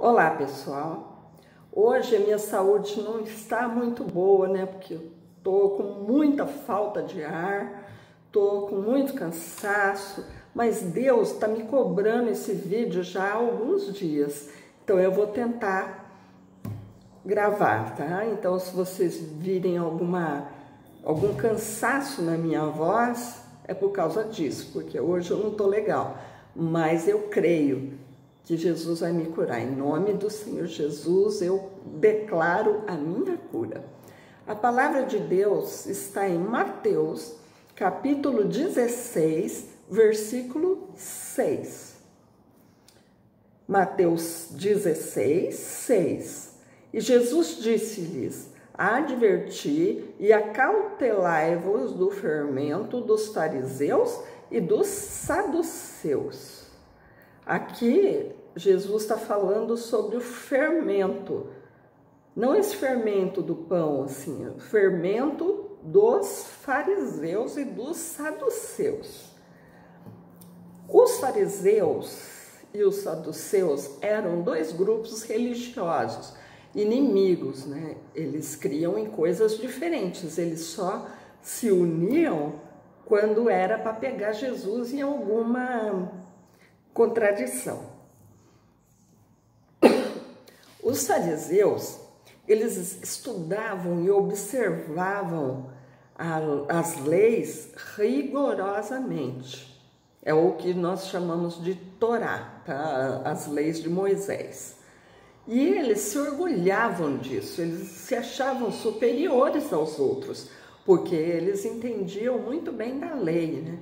Olá, pessoal. Hoje a minha saúde não está muito boa, né? Porque eu tô com muita falta de ar, tô com muito cansaço, mas Deus está me cobrando esse vídeo já há alguns dias. Então eu vou tentar gravar, tá? Então se vocês virem algum cansaço na minha voz, é por causa disso, porque hoje eu não tô legal, mas eu creio que Jesus vai me curar. Em nome do Senhor Jesus, eu declaro a minha cura. A palavra de Deus está em Mateus, capítulo 16, versículo 6. Mateus 16, 6. E Jesus disse-lhes: adverti e acautelai-vos do fermento dos fariseus e dos saduceus. Aqui, Jesus está falando sobre o fermento, não esse fermento do pão, assim, o fermento dos fariseus e dos saduceus. Os fariseus e os saduceus eram dois grupos religiosos, inimigos, né? Eles criam em coisas diferentes, eles só se uniam quando era para pegar Jesus em alguma contradição. Os fariseus, eles estudavam e observavam as leis rigorosamente. É o que nós chamamos de Torá, tá? As leis de Moisés. E eles se orgulhavam disso, eles se achavam superiores aos outros, porque eles entendiam muito bem da lei, né?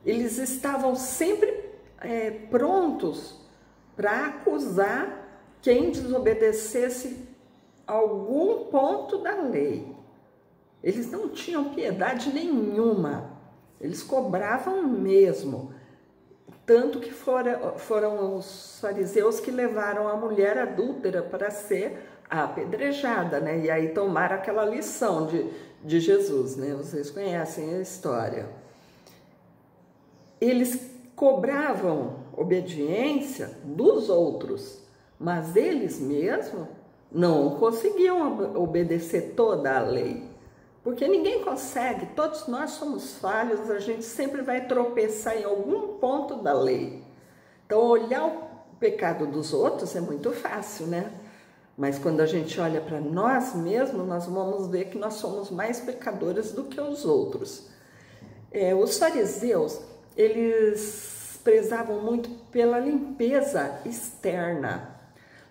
Eles estavam sempre prontos para acusar quem desobedecesse algum ponto da lei. Eles não tinham piedade nenhuma, eles cobravam mesmo. Tanto que foram os fariseus que levaram a mulher adúltera para ser apedrejada, né? E aí tomaram aquela lição de Jesus, né? Vocês conhecem a história. Eles cobravam obediência dos outros, mas eles mesmos não conseguiam obedecer toda a lei, porque ninguém consegue, todos nós somos falhos, a gente sempre vai tropeçar em algum ponto da lei. Então olhar o pecado dos outros é muito fácil, né? Mas quando a gente olha para nós mesmos, nós vamos ver que nós somos mais pecadores do que os outros. Os fariseus, eles prezavam muito pela limpeza externa,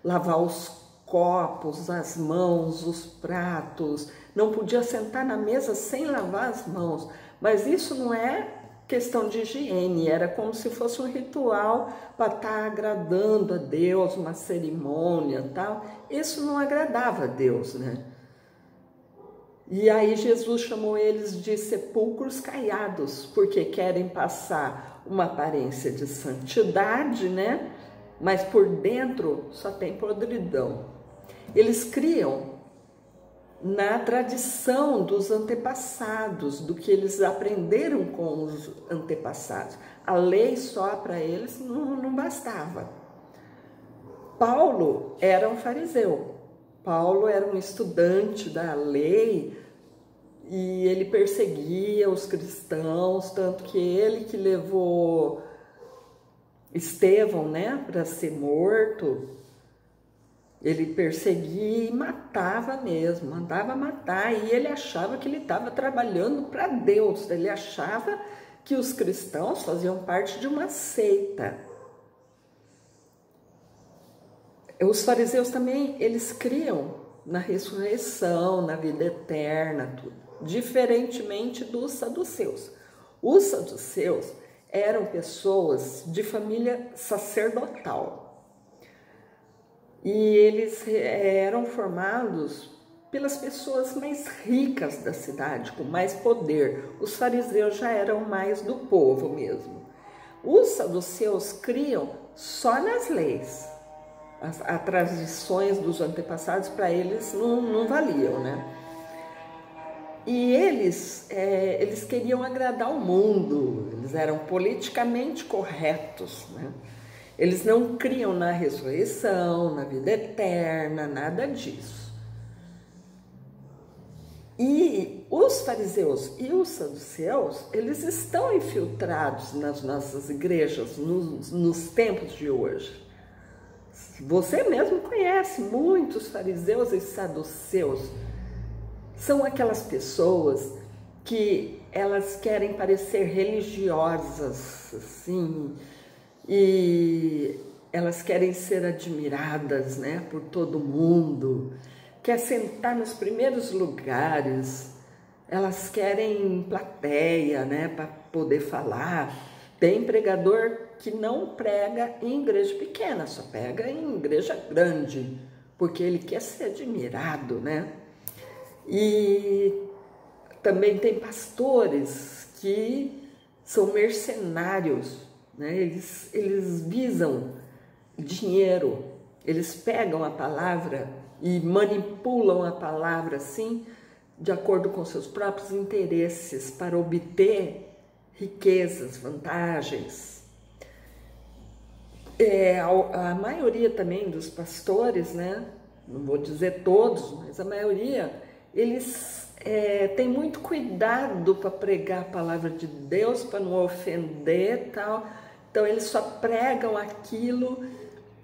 lavar os copos, as mãos, os pratos, não podia sentar na mesa sem lavar as mãos, mas isso não é questão de higiene, era como se fosse um ritual para estar agradando a Deus, uma cerimônia, tal. Isso não agradava a Deus, né? E aí Jesus chamou eles de sepulcros caiados, porque querem passar uma aparência de santidade, né? Mas por dentro só tem podridão. Eles criam na tradição dos antepassados, do que eles aprenderam com os antepassados. A lei só para eles não bastava. Paulo era um fariseu. Paulo era um estudante da lei e ele perseguia os cristãos, tanto que ele que levou Estevão, né, para ser morto. Ele perseguia e matava mesmo, mandava matar, e ele achava que ele estava trabalhando para Deus, ele achava que os cristãos faziam parte de uma seita. Os fariseus também, eles criam na ressurreição, na vida eterna, tudo, diferentemente dos saduceus. Os saduceus eram pessoas de família sacerdotal e eles eram formados pelas pessoas mais ricas da cidade, com mais poder. Os fariseus já eram mais do povo mesmo. Os saduceus criam só nas leis. As tradições dos antepassados para eles não valiam, né? E eles queriam agradar o mundo, eles eram politicamente corretos, né? Eles não criam na ressurreição, na vida eterna, nada disso. E os fariseus e os saduceus, eles estão infiltrados nas nossas igrejas, nos tempos de hoje. Você mesmo conhece muitos fariseus e saduceus. São aquelas pessoas que elas querem parecer religiosas, assim, e elas querem ser admiradas, né, por todo mundo, quer sentar nos primeiros lugares, elas querem plateia, né, para poder falar. Tem pregador que não prega em igreja pequena, só prega em igreja grande, porque ele quer ser admirado, né? E também tem pastores que são mercenários, né? Eles visam dinheiro, eles pegam a palavra e manipulam a palavra assim, de acordo com seus próprios interesses, para obter riquezas, vantagens. A maioria também dos pastores, né? Não vou dizer todos, mas a maioria, eles têm muito cuidado para pregar a palavra de Deus, para não ofender e tal. Então eles só pregam aquilo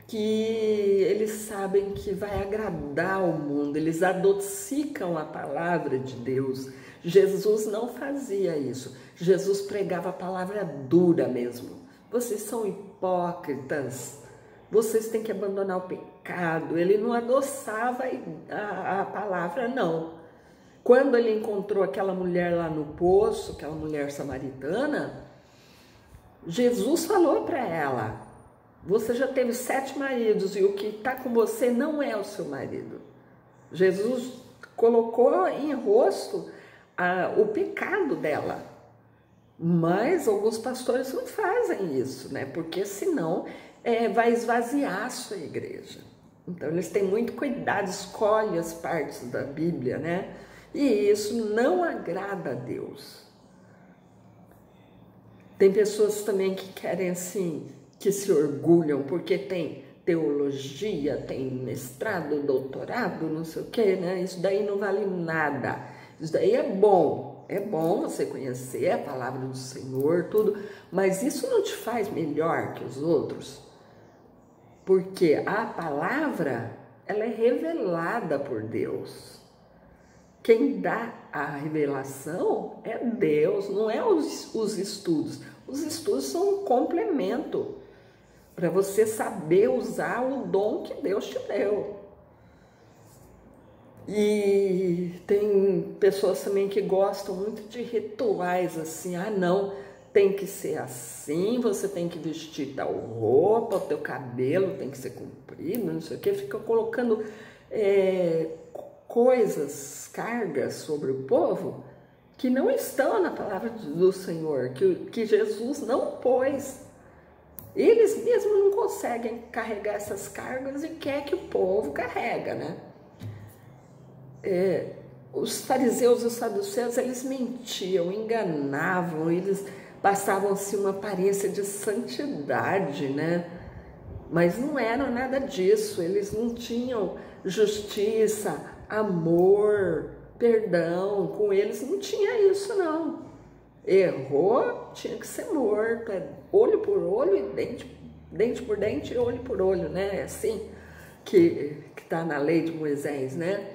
que eles sabem que vai agradar o mundo, eles adocicam a palavra de Deus. Jesus não fazia isso. Jesus pregava a palavra dura mesmo. Vocês são hipócritas, vocês têm que abandonar o pecado. Ele não adoçava a palavra, não. Quando ele encontrou aquela mulher lá no poço, aquela mulher samaritana, Jesus falou para ela: você já teve 7 maridos e o que está com você não é o seu marido. Jesus colocou em rosto o pecado dela. Mas alguns pastores não fazem isso, né? Porque senão vai esvaziar a sua igreja. Então eles têm muito cuidado, escolhem as partes da Bíblia, né? E isso não agrada a Deus. Tem pessoas também que querem assim, que se orgulham porque tem teologia, tem mestrado, doutorado, não sei o quê, né? Isso daí não vale nada. Isso daí é bom você conhecer a palavra do Senhor, tudo, mas isso não te faz melhor que os outros, porque a palavra, ela é revelada por Deus. Quem dá a revelação é Deus, não é os estudos. Os estudos são um complemento para você saber usar o dom que Deus te deu. E tem pessoas também que gostam muito de rituais assim, não, tem que ser assim, você tem que vestir tal roupa, o teu cabelo tem que ser comprido, não sei o que, fica colocando coisas, cargas sobre o povo que não estão na palavra do Senhor, que Jesus não pôs. Eles mesmos não conseguem carregar essas cargas e quer que o povo carrega, né? Os fariseus e os saduceus, eles mentiam, enganavam, eles passavam assim uma aparência de santidade, né? Mas não era nada disso, eles não tinham justiça, amor, perdão, com eles não tinha isso não. Errou, tinha que ser morto, olho por olho e dente por dente, olho por olho, né? É assim que está na lei de Moisés, né?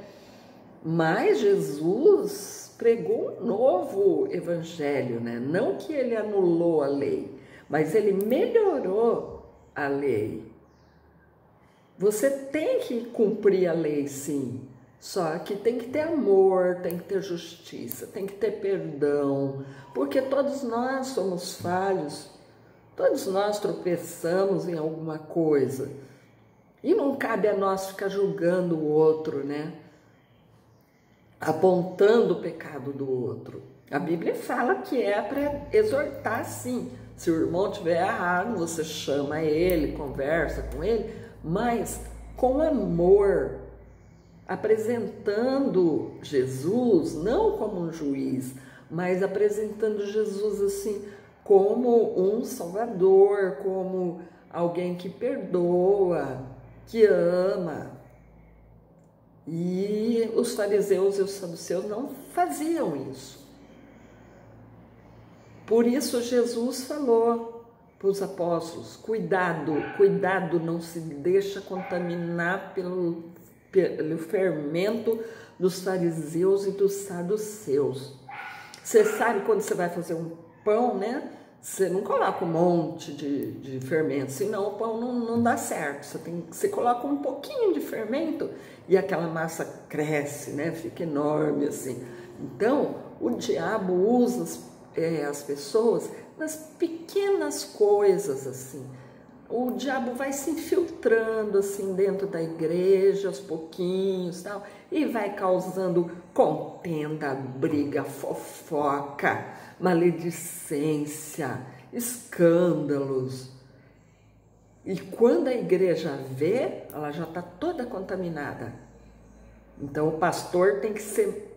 Mas Jesus pregou um novo evangelho, né? Não que ele anulou a lei, mas ele melhorou a lei. Você tem que cumprir a lei, sim, só que tem que ter amor, tem que ter justiça, tem que ter perdão, porque todos nós somos falhos, todos nós tropeçamos em alguma coisa, e não cabe a nós ficar julgando o outro, né? Apontando o pecado do outro. A Bíblia fala que é para exortar, sim. Se o irmão tiver errado, você chama ele, conversa com ele, mas com amor, apresentando Jesus não como um juiz, mas apresentando Jesus assim como um salvador, como alguém que perdoa, que ama. E os fariseus e os saduceus não faziam isso. Por isso Jesus falou para os apóstolos: cuidado, cuidado, não se deixa contaminar pelo fermento dos fariseus e dos saduceus. Você sabe quando você vai fazer um pão, né? Você não coloca um monte de fermento, senão o pão não dá certo. Você coloca um pouquinho de fermento e aquela massa cresce, né? Fica enorme assim. Então, o diabo usa as pessoas nas pequenas coisas assim. O diabo vai se infiltrando assim dentro da igreja, aos pouquinhos, tal, e vai causando contenda, briga, fofoca, maledicência, escândalos. E quando a igreja vê, ela já está toda contaminada. Então o pastor tem que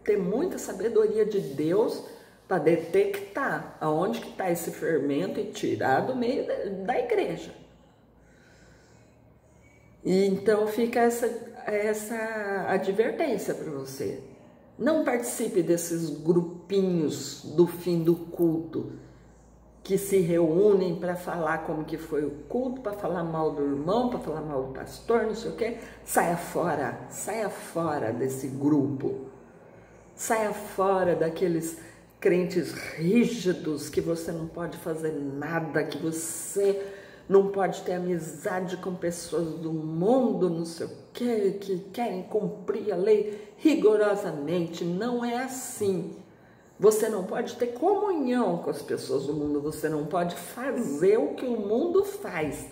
ter muita sabedoria de Deus para detectar aonde que está esse fermento e tirar do meio da igreja. E então fica essa advertência para você. Não participe desses grupinhos do fim do culto que se reúnem para falar como que foi o culto, para falar mal do irmão, para falar mal do pastor, não sei o quê. Saia fora desse grupo. Saia fora daqueles crentes rígidos que você não pode fazer nada, que você não pode ter amizade com pessoas do mundo, não sei o quê, que querem cumprir a lei rigorosamente. Não é assim. Você não pode ter comunhão com as pessoas do mundo, você não pode fazer o que o mundo faz.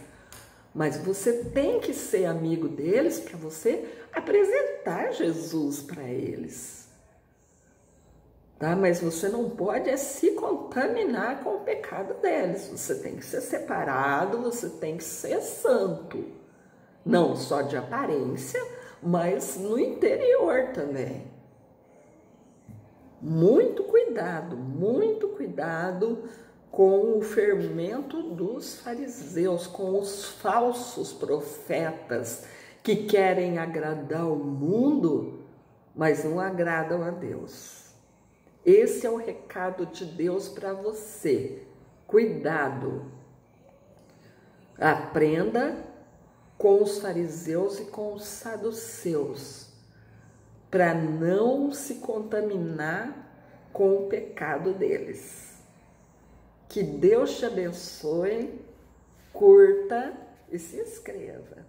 Mas você tem que ser amigo deles para você apresentar Jesus para eles. Tá? Mas você não pode se contaminar com o pecado deles. Você tem que ser separado, você tem que ser santo. Não só de aparência, mas no interior também. Muito cuidado com o fermento dos fariseus, com os falsos profetas que querem agradar o mundo, mas não agradam a Deus. Esse é o recado de Deus para você. Cuidado. Aprenda com os fariseus e com os saduceus, para não se contaminar com o pecado deles. Que Deus te abençoe, curta e se inscreva.